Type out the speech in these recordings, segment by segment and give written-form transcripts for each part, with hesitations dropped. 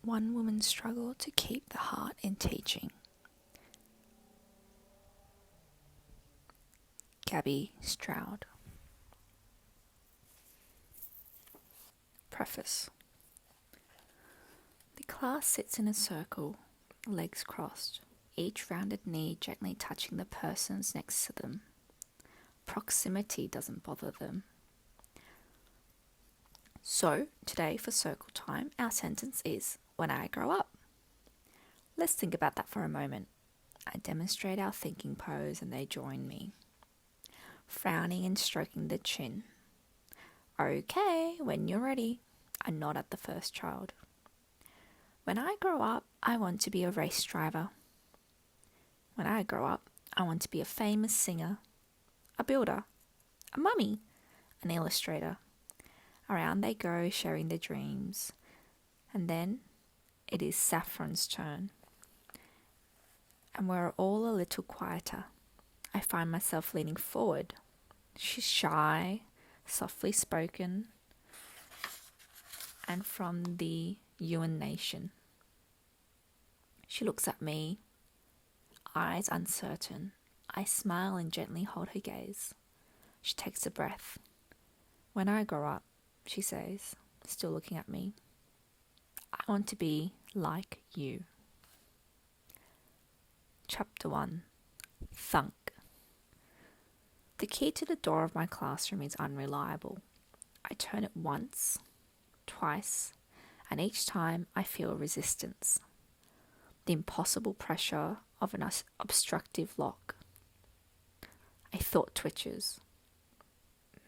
One woman's struggle to keep the heart in teaching. Gabbie Stroud. Preface. The class sits in a circle, legs crossed, each rounded knee gently touching the persons next to them. Proximity doesn't bother them. So, today for circle time, our sentence is, when I grow up. Let's think about that for a moment. I demonstrate our thinking pose and they join me, frowning and stroking the chin. Okay, when you're ready, I nod at the first child. When I grow up, I want to be a race driver. When I grow up, I want to be a famous singer, a builder, a mummy, an illustrator. Around they go, sharing their dreams. And then it is Saffron's turn. And we're all a little quieter. I find myself leaning forward. She's shy, softly spoken, and from the Yuan nation. She looks at me, eyes uncertain. I smile and gently hold her gaze. She takes a breath. When I grow up, she says, still looking at me, I want to be like you. Chapter 1. Thunk. The key to the door of my classroom is unreliable. I turn it once, twice, and each time I feel resistance. The impossible pressure of an obstructive lock. A thought twitches.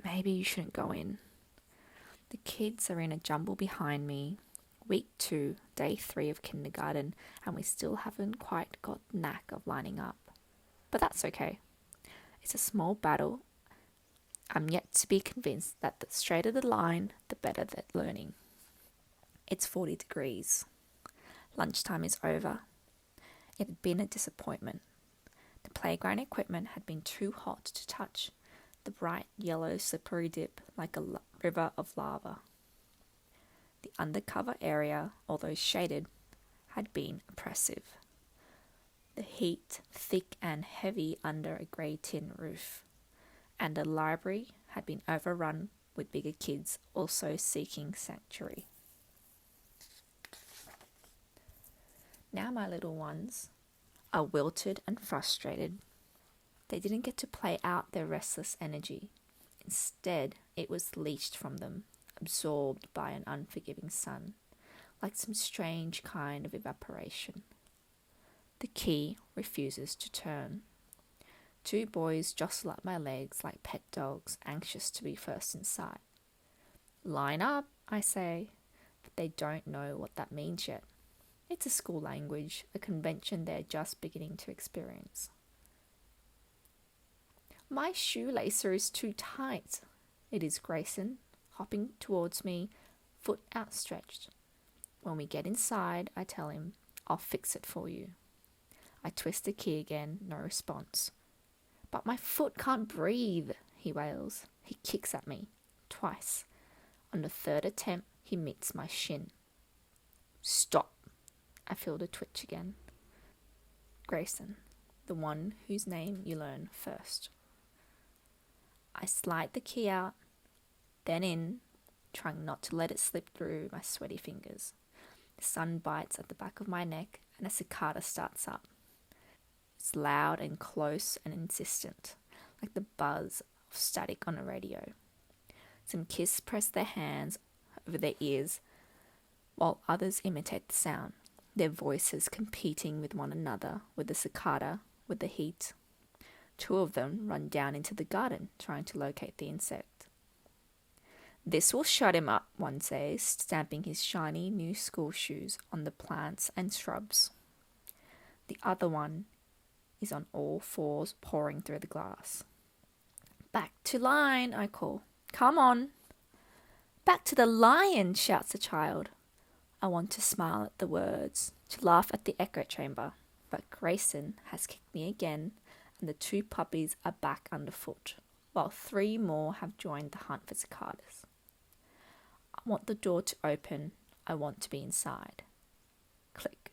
Maybe you shouldn't go in. The kids are in a jumble behind me. Week 2, day 3 of kindergarten, and we still haven't quite got the knack of lining up. But that's okay. It's a small battle. I'm yet to be convinced that the straighter the line, the better the learning. It's 40 degrees. Lunchtime is over. It had been a disappointment. The playground equipment had been too hot to touch. The bright yellow slippery dip like a river of lava. The undercover area, although shaded, had been oppressive. The heat thick and heavy under a grey tin roof, and the library had been overrun with bigger kids also seeking sanctuary. Now my little ones are wilted and frustrated. They didn't get to play out their restless energy. Instead, it was leached from them, absorbed by an unforgiving sun, like some strange kind of evaporation. The key refuses to turn. 2 boys jostle up my legs like pet dogs, anxious to be first in sight. Line up, I say, but they don't know what that means yet. It's a school language, a convention they're just beginning to experience. My shoelacer is too tight. It is Grayson, hopping towards me, foot outstretched. When we get inside, I tell him, I'll fix it for you. I twist the key again, no response. But my foot can't breathe, he wails. He kicks at me, twice. On the 3rd attempt, he meets my shin. Stop. I feel the twitch again. Grayson, the one whose name you learn first. I slide the key out, then in, trying not to let it slip through my sweaty fingers. The sun bites at the back of my neck and a cicada starts up. It's loud and close and insistent, like the buzz of static on a radio. Some kids press their hands over their ears while others imitate the sound, their voices competing with one another, with the cicada, with the heat. 2 of them run down into the garden, trying to locate the insect. This will shut him up, one says, stamping his shiny new school shoes on the plants and shrubs. The other one is on all 4s, pouring through the glass. Back to line, I call. Come on. Back to the lion, shouts the child. I want to smile at the words, to laugh at the echo chamber, but Grayson has kicked me again, and the 2 puppies are back underfoot, while 3 more have joined the hunt for cicadas. I want the door to open. I want to be inside. Click.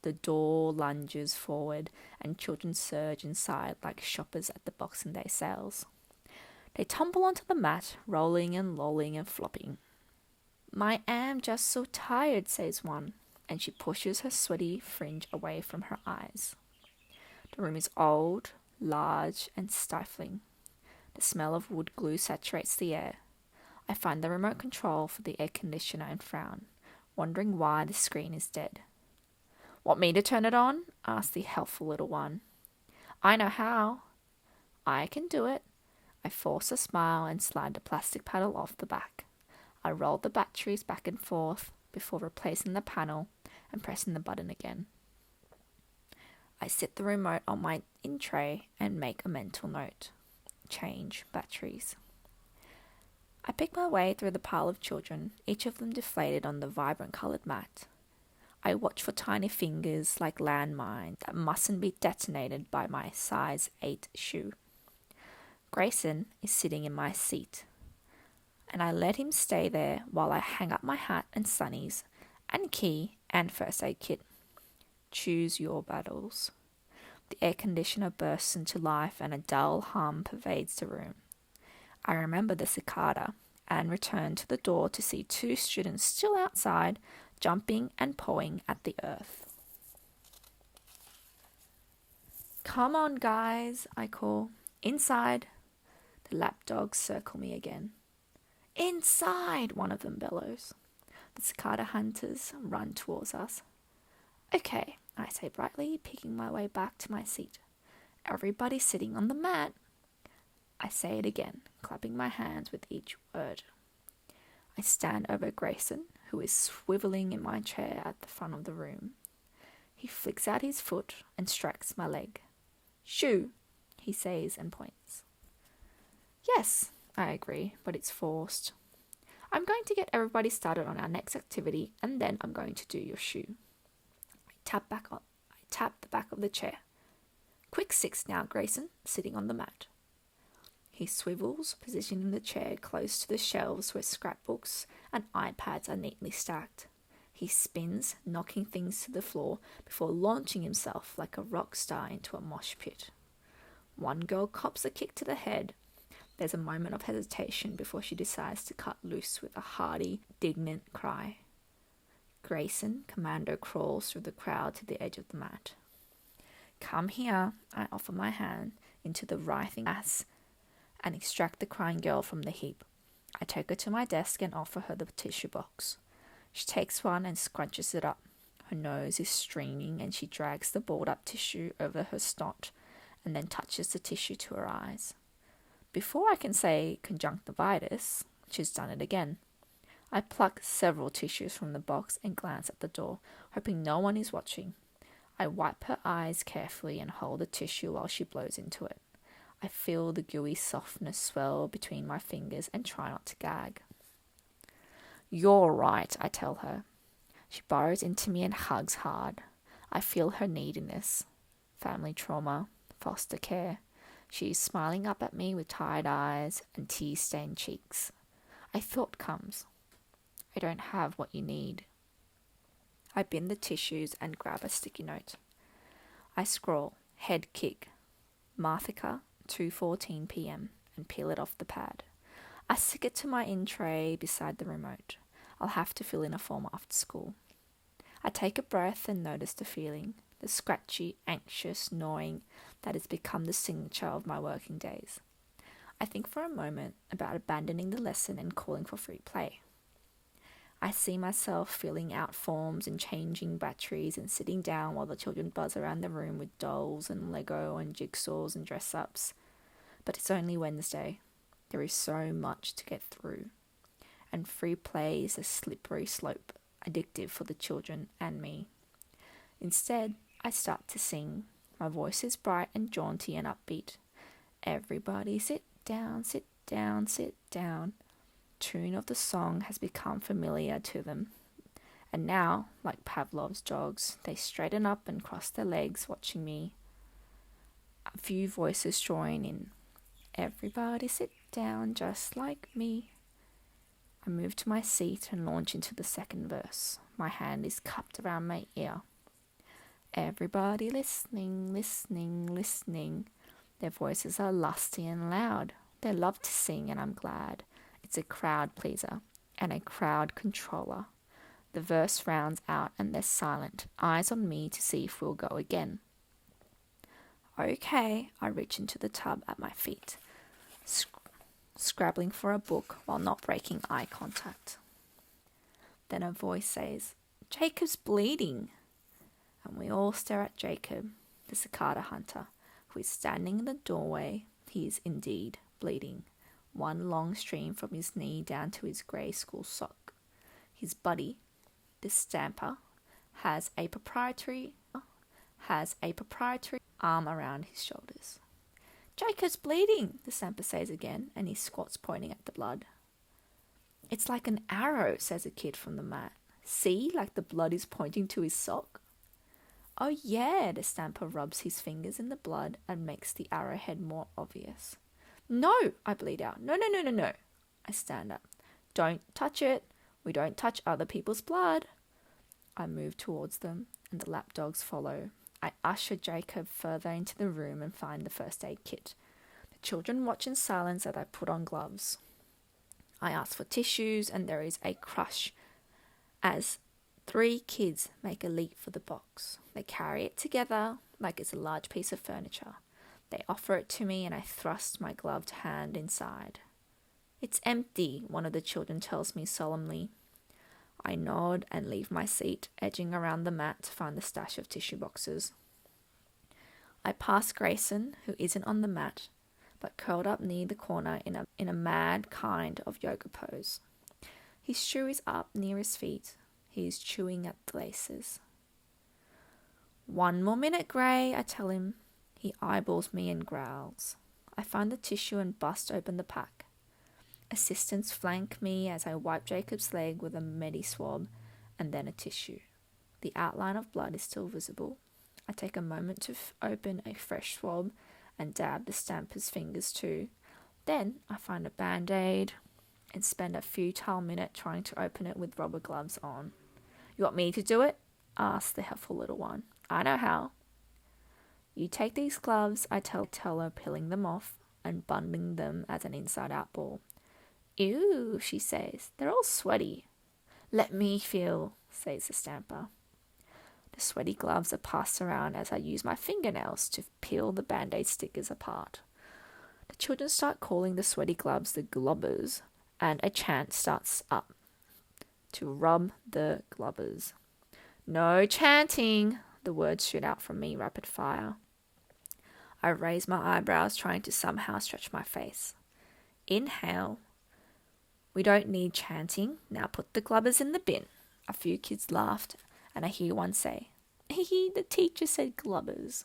The door lunges forward and children surge inside like shoppers at the Boxing Day sales. They tumble onto the mat, rolling and lolling and flopping. "I am just so tired," says one, and she pushes her sweaty fringe away from her eyes. The room is old, large, and stifling. The smell of wood glue saturates the air. I find the remote control for the air conditioner and frown, wondering why the screen is dead. "Want me to turn it on?" asks the helpful little one. "I know how." "I can do it." I force a smile and slide the plastic paddle off the back. I roll the batteries back and forth before replacing the panel and pressing the button again. I set the remote on my in tray and make a mental note. Change batteries. I pick my way through the pile of children, each of them deflated on the vibrant coloured mat. I watch for tiny fingers like landmines that mustn't be detonated by my size 8 shoe. Grayson is sitting in my seat, and I let him stay there while I hang up my hat and sunnies, and key and first aid kit. Choose your battles. The air conditioner bursts into life and a dull hum pervades the room. I remember the cicada and return to the door to see 2 students still outside, jumping and pawing at the earth. "Come on, guys," I call. "Inside." The lapdogs circle me again. "Inside," one of them bellows. The cicada hunters run towards us. "Okay," I say brightly, picking my way back to my seat. "Everybody sitting on the mat." I say it again, clapping my hands with each word. I stand over Grayson, who is swiveling in my chair at the front of the room. He flicks out his foot and strikes my leg. "Shoo," he says and points. "Yes," I agree, but it's forced. "I'm going to get everybody started on our next activity, and then I'm going to do your shoe." I tap the back of the chair. "Quick 6 now, Grayson," sitting on the mat. He swivels, positioning the chair close to the shelves where scrapbooks and iPads are neatly stacked. He spins, knocking things to the floor before launching himself like a rock star into a mosh pit. One girl cops a kick to the head. There's a moment of hesitation before she decides to cut loose with a hearty, indignant cry. Grayson, commando, crawls through the crowd to the edge of the mat. "Come here," I offer my hand into the writhing mass and extract the crying girl from the heap. I take her to my desk and offer her the tissue box. She takes one and scrunches it up. Her nose is streaming and she drags the balled up tissue over her snot and then touches the tissue to her eyes. Before I can say conjunctivitis, she's done it again. I pluck several tissues from the box and glance at the door, hoping no one is watching. I wipe her eyes carefully and hold the tissue while she blows into it. I feel the gooey softness swell between my fingers and try not to gag. "You're right," I tell her. She burrows into me and hugs hard. I feel her neediness. Family trauma, foster care. She is smiling up at me with tired eyes and tear-stained cheeks. A thought comes. I don't have what you need. I bin the tissues and grab a sticky note. I scroll, head kick, Marthica, 2:14 p.m, and peel it off the pad. I stick it to my in tray beside the remote. I'll have to fill in a form after school. I take a breath and notice the feeling, the scratchy, anxious gnawing that has become the signature of my working days. I think for a moment about abandoning the lesson and calling for free play. I see myself filling out forms and changing batteries and sitting down while the children buzz around the room with dolls and Lego and jigsaws and dress-ups. But it's only Wednesday. There is so much to get through. And free play is a slippery slope, addictive for the children and me. Instead, I start to sing. My voice is bright and jaunty and upbeat. Everybody sit down, sit down, sit down. Tune of the song has become familiar to them. And now, like Pavlov's dogs, they straighten up and cross their legs watching me. A few voices join in. Everybody sit down just like me. I move to my seat and launch into the second verse. My hand is cupped around my ear. Everybody listening, listening, listening. Their voices are lusty and loud. They love to sing, and I'm glad. It's a crowd pleaser and a crowd controller. The verse rounds out and they're silent, eyes on me to see if we'll go again. Okay, I reach into the tub at my feet, scrabbling for a book while not breaking eye contact. Then a voice says, "Jacob's bleeding." And we all stare at Jacob, the cicada hunter, who is standing in the doorway. He is indeed bleeding, one long stream from his knee down to his grey school sock. His buddy, the stamper, has a proprietary arm around his shoulders. "Jacob's bleeding," the stamper says again, and he squats pointing at the blood. "It's like an arrow," says a kid from the mat. "See, like the blood is pointing to his sock." "Oh yeah," the stamper rubs his fingers in the blood and makes the arrowhead more obvious. "No," I bleed out. No. I stand up. "Don't touch it. We don't touch other people's blood." I move towards them, and the lapdogs follow. I usher Jacob further into the room and find the first aid kit. The children watch in silence as I put on gloves. I ask for tissues, and there is a crush as 3 kids make a leap for the box. They carry it together like it's a large piece of furniture. They offer it to me, and I thrust my gloved hand inside. "It's empty," one of the children tells me solemnly. I nod and leave my seat, edging around the mat to find the stash of tissue boxes. I pass Grayson, who isn't on the mat, but curled up near the corner in a mad kind of yoga pose. His shoe is up near his feet. He is chewing at the laces. "One more minute, Gray," I tell him. He eyeballs me and growls. I find the tissue and bust open the pack. Assistants flank me as I wipe Jacob's leg with a medi-swab and then a tissue. The outline of blood is still visible. I take a moment to open a fresh swab and dab the stamper's fingers too. Then I find a band-aid and spend a futile minute trying to open it with rubber gloves on. "You want me to do it?" asks the helpful little one. "I know how." "You take these gloves," I tell her, peeling them off and bundling them as an inside-out ball. "Ew," she says, "they're all sweaty." "Let me feel," says the stamper. The sweaty gloves are passed around as I use my fingernails to peel the band-aid stickers apart. The children start calling the sweaty gloves the globbers, and a chant starts up. To rub the globbers. "No chanting," the words shoot out from me rapid fire. I raise my eyebrows, trying to somehow stretch my face. Inhale. "We don't need chanting. Now put the globbers in the bin." A few kids laughed, and I hear one say, "The teacher said globbers."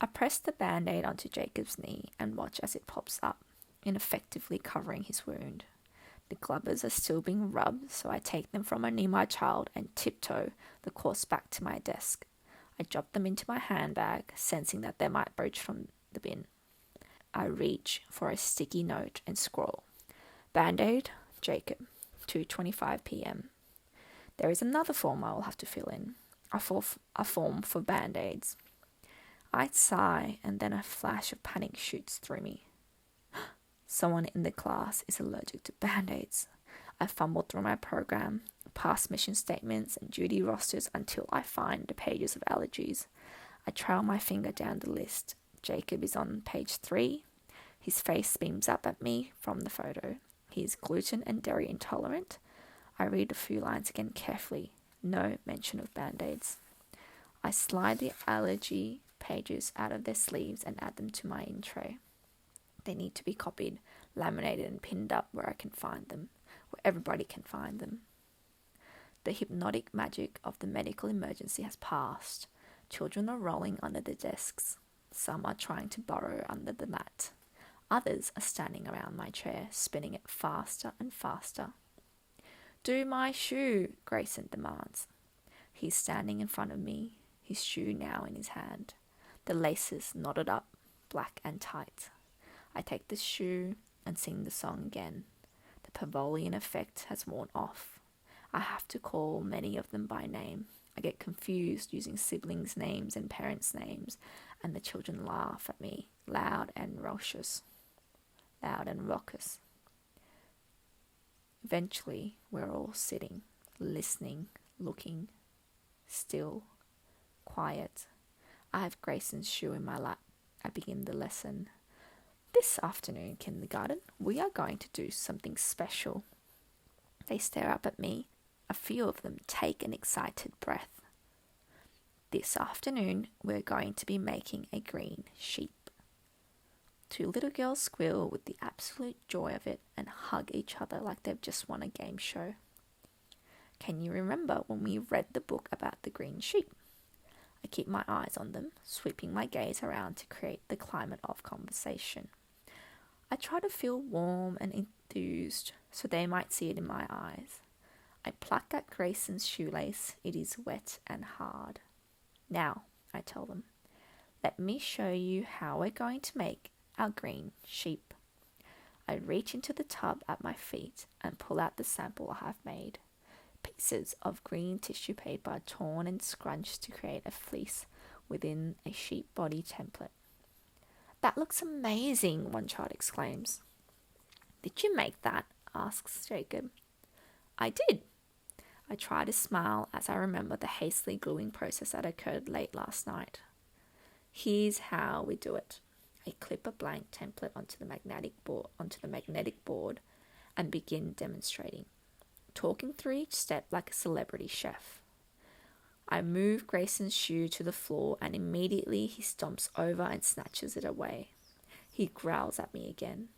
I press the band-aid onto Jacob's knee and watch as it pops up, ineffectively covering his wound. The globbers are still being rubbed, so I take them from underneath my child and tiptoe the course back to my desk. I drop them into my handbag, sensing that they might broach from the bin. I reach for a sticky note and scroll. Band-aid, Jacob, 2:25 p.m. There is another form I will have to fill in, a form for band-aids. I sigh, and then a flash of panic shoots through me. Someone in the class is allergic to band-aids. I fumble through my program, past mission statements and duty rosters until I find the pages of allergies. I trail my finger down the list. Jacob is on page 3. His face beams up at me from the photo. He is gluten and dairy intolerant. I read a few lines again carefully. No mention of band-aids. I slide the allergy pages out of their sleeves and add them to my in tray. They need to be copied, laminated and pinned up where I can find them, where everybody can find them. The hypnotic magic of the medical emergency has passed. Children are rolling under the desks. Some are trying to burrow under the mat. Others are standing around my chair, spinning it faster and faster. "Do my shoe," Grayson demands. He's standing in front of me, his shoe now in his hand. The laces knotted up, black and tight. I take the shoe and sing the song again. The Pavlovian effect has worn off. I have to call many of them by name. I get confused using siblings' names and parents' names, and the children laugh at me, loud and raucous. Eventually, we're all sitting, listening, looking, still, quiet. I have Grayson's shoe in my lap. I begin the lesson. This afternoon, kindergarten, we are going to do something special. They stare up at me. A few of them take an excited breath. This afternoon, we're going to be making a green sheep. 2 little girls squeal with the absolute joy of it and hug each other like they've just won a game show. Can you remember when we read the book about the green sheep? I keep my eyes on them, sweeping my gaze around to create the climate of conversation. I try to feel warm and enthused so they might see it in my eyes. I pluck at Grayson's shoelace. It is wet and hard. Now, I tell them, let me show you how we're going to make our green sheep. I reach into the tub at my feet and pull out the sample I have made. Pieces of green tissue paper torn and scrunched to create a fleece within a sheep body template. That looks amazing, one child exclaims. Did you make that? Asks Jacob. I did. I try to smile as I remember the hastily gluing process that occurred late last night. Here's how we do it. I clip a blank template onto the magnetic board and begin demonstrating, talking through each step like a celebrity chef. I move Grayson's shoe to the floor and immediately he stomps over and snatches it away. He growls at me again.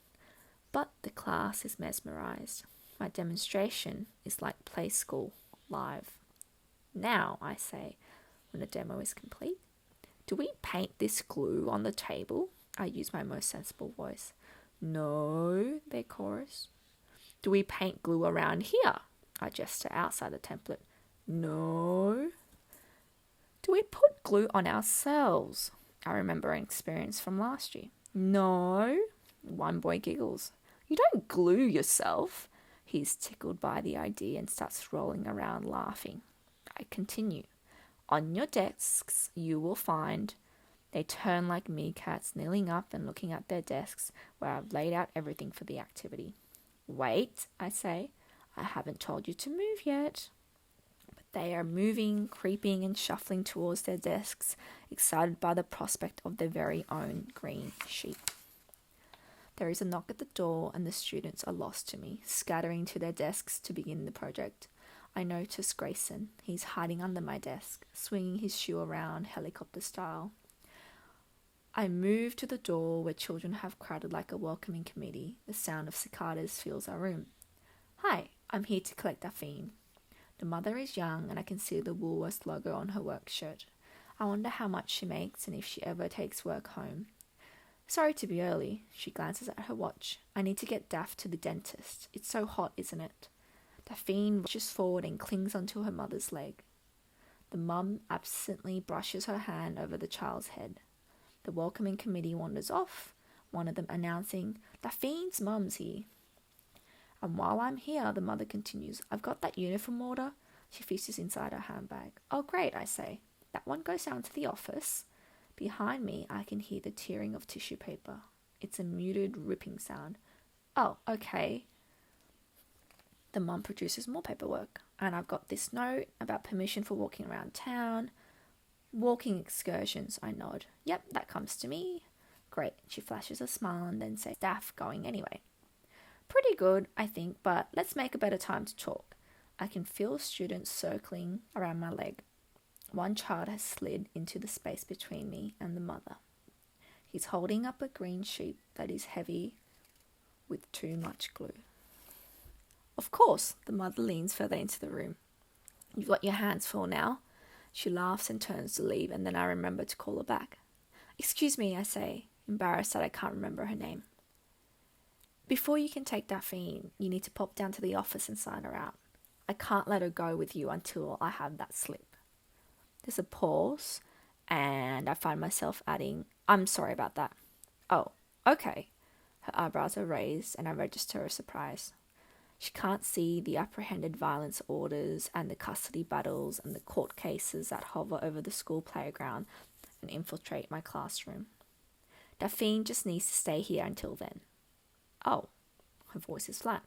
But the class is mesmerized. My demonstration is like play school, live. Now, I say, when the demo is complete, do we paint this glue on the table? I use my most sensible voice. No, they chorus. Do we paint glue around here? I gesture outside the template. No. Do we put glue on ourselves? I remember an experience from last year. No. One boy giggles. You don't glue yourself. He's tickled by the idea and starts rolling around laughing. I continue. On your desks, you will find... They turn like meerkats, kneeling up and looking at their desks where I've laid out everything for the activity. Wait, I say. I haven't told you to move yet. But they are moving, creeping and shuffling towards their desks, excited by the prospect of their very own green sheep. There is a knock at the door and the students are lost to me, scattering to their desks to begin the project. I notice Grayson. He's hiding under my desk, swinging his shoe around helicopter style. I move to the door where children have crowded like a welcoming committee. The sound of cicadas fills our room. Hi, I'm here to collect Daphne. The mother is young and I can see the Woolworths logo on her work shirt. I wonder how much she makes and if she ever takes work home. Sorry to be early. She glances at her watch. I need to get Daph to the dentist. It's so hot, isn't it? Daphne rushes forward and clings onto her mother's leg. The mum absently brushes her hand over the child's head. The welcoming committee wanders off, one of them announcing, Daphne's mum's here. And while I'm here, the mother continues, I've got that uniform order. She fishes inside her handbag. Oh, great, I say. That one goes down to the office. Behind me, I can hear the tearing of tissue paper. It's a muted, ripping sound. Oh, okay. The mum produces more paperwork. And I've got this note about permission for walking around town. Walking excursions, I nod. Yep, that comes to me. Great. She flashes a smile and then says, Daph going anyway. Pretty good, I think, but let's make a better time to talk. I can feel students circling around my leg. One child has slid into the space between me and the mother. He's holding up a green sheet that is heavy with too much glue. Of course, the mother leans further into the room. You've got your hands full now. She laughs and turns to leave, and then I remember to call her back. Excuse me, I say, embarrassed that I can't remember her name. Before you can take Daphne, you need to pop down to the office and sign her out. I can't let her go with you until I have that slip. There's a pause, and I find myself adding, I'm sorry about that. Oh, okay. Her eyebrows are raised, and I register her surprise. She can't see the apprehended violence orders and the custody battles and the court cases that hover over the school playground and infiltrate my classroom. Daphne just needs to stay here until then. Oh, her voice is flat.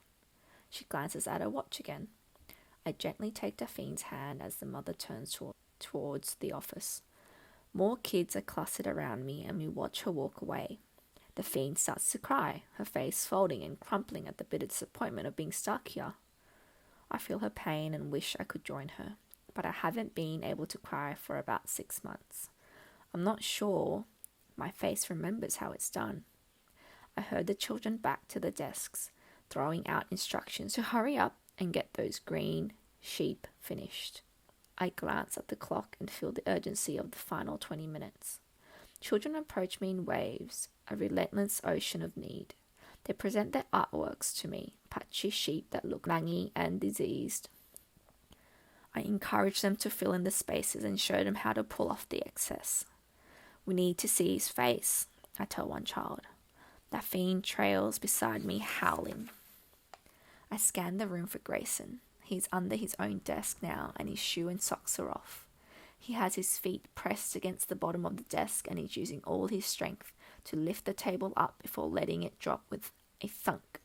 She glances at her watch again. I gently take Daphne's hand as the mother turns towards the office. More kids are clustered around me and we watch her walk away. Daphne starts to cry, her face folding and crumpling at the bitter disappointment of being stuck here. I feel her pain and wish I could join her, but I haven't been able to cry for about 6 months. I'm not sure my face remembers how it's done. I heard the children back to the desks, throwing out instructions to hurry up and get those green sheep finished. I glance at the clock and feel the urgency of the final 20 minutes. Children approach me in waves, a relentless ocean of need. They present their artworks to me, patchy sheep that look langy and diseased. I encourage them to fill in the spaces and show them how to pull off the excess. We need to see his face, I tell one child. Daphne trails beside me, howling. I scan the room for Grayson. He's under his own desk now and his shoe and socks are off. He has his feet pressed against the bottom of the desk and is using all his strength to lift the table up before letting it drop with a thunk.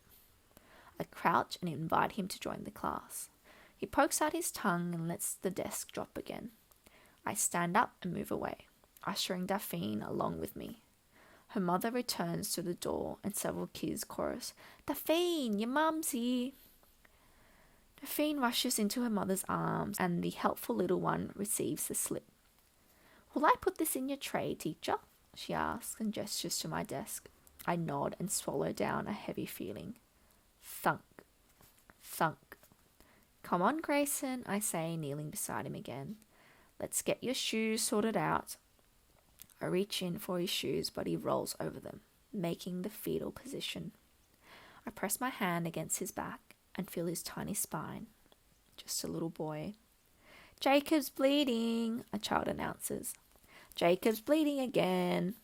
I crouch and invite him to join the class. He pokes out his tongue and lets the desk drop again. I stand up and move away, ushering Daphne along with me. Her mother returns to the door and several kids chorus, "Daphne, your mum's here." Daphne rushes into her mother's arms and the helpful little one receives the slip. "Will I put this in your tray, teacher?" she asks and gestures to my desk. I nod and swallow down a heavy feeling. Thunk, thunk. "Come on, Grayson," I say, kneeling beside him again. "Let's get your shoes sorted out." I reach in for his shoes, but he rolls over them, making the fetal position. I press my hand against his back and feel his tiny spine. Just a little boy. "Jacob's bleeding," a child announces. "Jacob's bleeding again."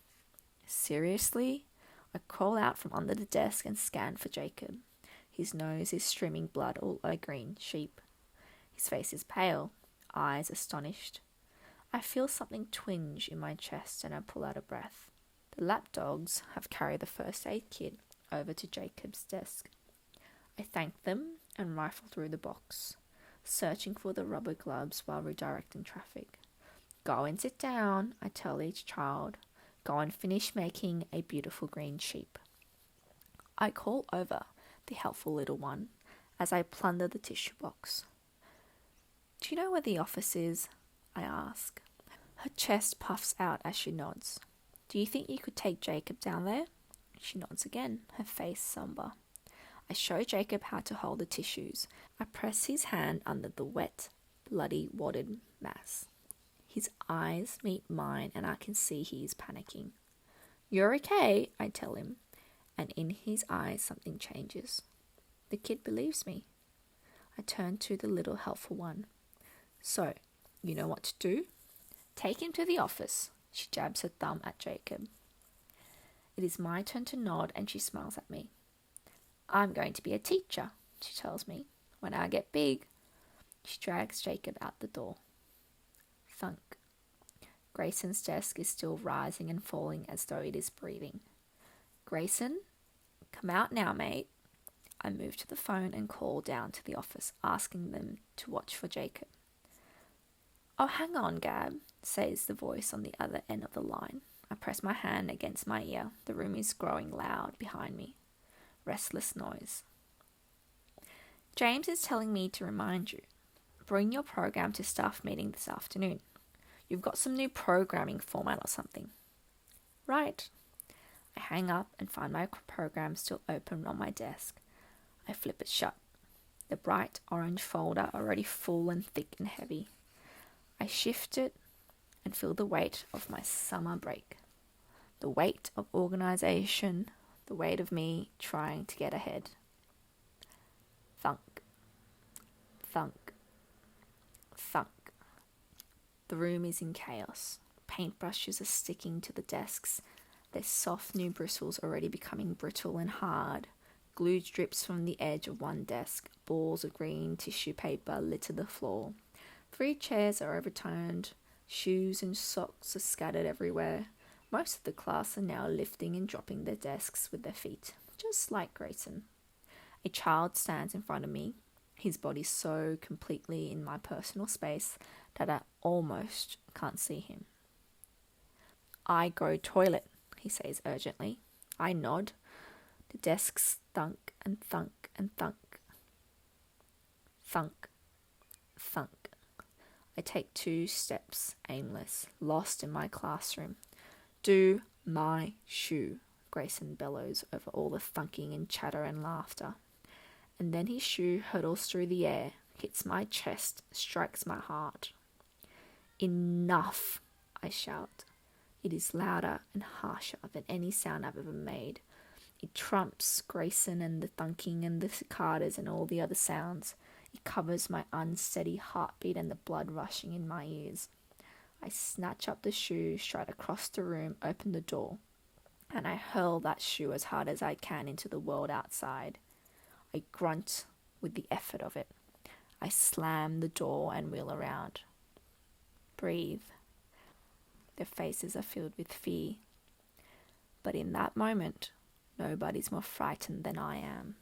Seriously? I crawl out from under the desk and scan for Jacob. His nose is streaming blood all a green sheep. His face is pale, eyes astonished. I feel something twinge in my chest and I pull out a breath. The lapdogs have carried the first aid kit over to Jacob's desk. I thank them and rifle through the box, searching for the rubber gloves while redirecting traffic. "Go and sit down," I tell each child. "Go and finish making a beautiful green sheep." I call over the helpful little one as I plunder the tissue box. "Do you know where the office is?" I ask. Her chest puffs out as she nods. "Do you think you could take Jacob down there?" She nods again, her face somber. I show Jacob how to hold the tissues. I press his hand under the wet, bloody, wadded mass. His eyes meet mine and I can see he is panicking. "You're okay," I tell him, and in his eyes something changes. The kid believes me. I turn to the little helpful one. "So, you know what to do? Take him to the office." She jabs her thumb at Jacob. It is my turn to nod and she smiles at me. "I'm going to be a teacher," she tells me, "when I get big." She drags Jacob out the door. Thunk. Grayson's desk is still rising and falling as though it is breathing. "Grayson, come out now, mate." I move to the phone and call down to the office, asking them to watch for Jacob. "Oh, hang on, Gab," says the voice on the other end of the line. I press my hand against my ear. The room is growing loud behind me. Restless noise. "James is telling me to remind you. Bring your program to staff meeting this afternoon. You've got some new programming format or something." "Right." I hang up and find my program still open on my desk. I flip it shut. The bright orange folder already full and thick and heavy. I shift it and feel the weight of my summer break. The weight of organization, the weight of me trying to get ahead. Thunk, thunk, thunk. The room is in chaos. Paintbrushes are sticking to the desks, their soft new bristles already becoming brittle and hard. Glue drips from the edge of one desk. Balls of green tissue paper litter the floor. 3 chairs are overturned. Shoes and socks are scattered everywhere. Most of the class are now lifting and dropping their desks with their feet, just like Grayson. A child stands in front of me, his body so completely in my personal space that I almost can't see him. "I go toilet," he says urgently. I nod. The desks thunk and thunk and thunk. Thunk, thunk. I take 2 steps, aimless, lost in my classroom. "Do my shoe," Grayson bellows over all the thunking and chatter and laughter. And then his shoe hurtles through the air, hits my chest, strikes my heart. "Enough," I shout. It is louder and harsher than any sound I've ever made. It trumps Grayson and the thunking and the cicadas and all the other sounds. It covers my unsteady heartbeat and the blood rushing in my ears. I snatch up the shoe, stride across the room, open the door, and I hurl that shoe as hard as I can into the world outside. I grunt with the effort of it. I slam the door and wheel around. Breathe. Their faces are filled with fear. But in that moment, nobody's more frightened than I am.